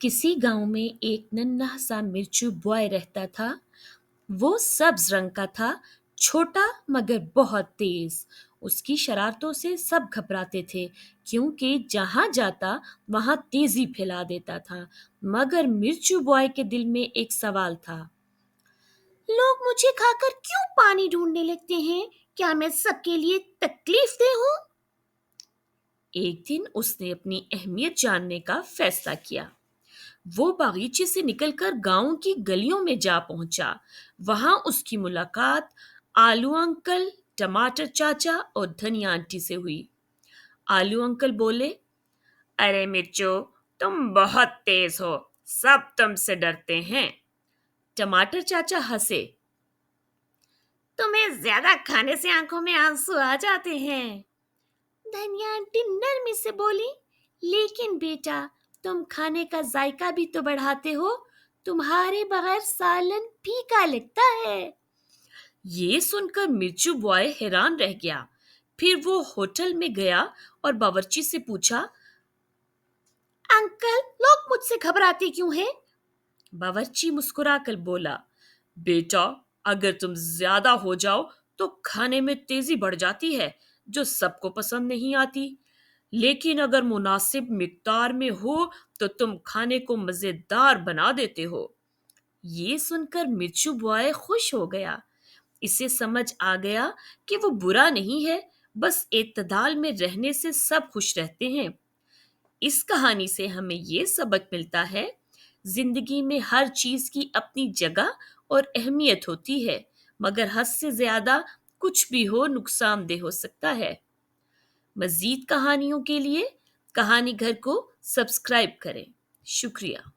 किसी गांव में एक नन्हा सा मिर्चू बॉय रहता था। वो सब्ज रंग का था, छोटा मगर बहुत तेज। उसकी शरारतों से सब घबराते थे, क्योंकि जहां जाता वहां तेजी फैला देता था। मगर मिर्चू बॉय के दिल में एक सवाल था। लोग मुझे खाकर क्यों पानी ढूंढने लगते हैं? क्या मैं सबके लिए तकलीफ दे हूँ? एक दिन उसने अपनी अहमियत जानने का फैसला किया। वो बागीचे से निकलकर गांव की गलियों में जा पहुंचा। वहां उसकी मुलाकात आलू अंकल, टमाटर चाचा और धनिया आंटी से हुई। आलू अंकल बोले, अरे मिर्चो, तुम बहुत तेज हो, सब तुमसे डरते हैं। टमाटर चाचा हंसे, तुम्हें ज्यादा खाने से आंखों में आंसू आ जाते हैं। धनिया आंटी नरमी से बोली, लेकिन बेटा, तुम खाने का जायका भी तो बढ़ाते हो। तुम्हारे बगैर सालन फीका लगता है। ये सुनकर मिर्चू बॉय हैरान रह गया। फिर वो होटल में गया और बावर्ची से पूछा, अंकल, लोग मुझसे घबराते क्यों हैं? बावर्ची मुस्कुराकर बोला, बेटा, अगर तुम ज्यादा हो जाओ तो खाने में तेजी बढ़ जाती है, जो सबको पसंद नहीं आती। लेकिन अगर मुनासिब मिकदार में हो तो तुम खाने को मजेदार बना देते हो। ये सुनकर मिर्चू बॉय खुश हो गया। इसे समझ आ गया कि वो बुरा नहीं है, बस एतदाल में रहने से सब खुश रहते हैं। इस कहानी से हमें ये सबक मिलता है, जिंदगी में हर चीज की अपनी जगह और अहमियत होती है, मगर हद से ज्यादा कुछ भी हो नुकसानदेह हो सकता है। मजीद कहानियों के लिए कहानी घर को सब्सक्राइब करें। शुक्रिया।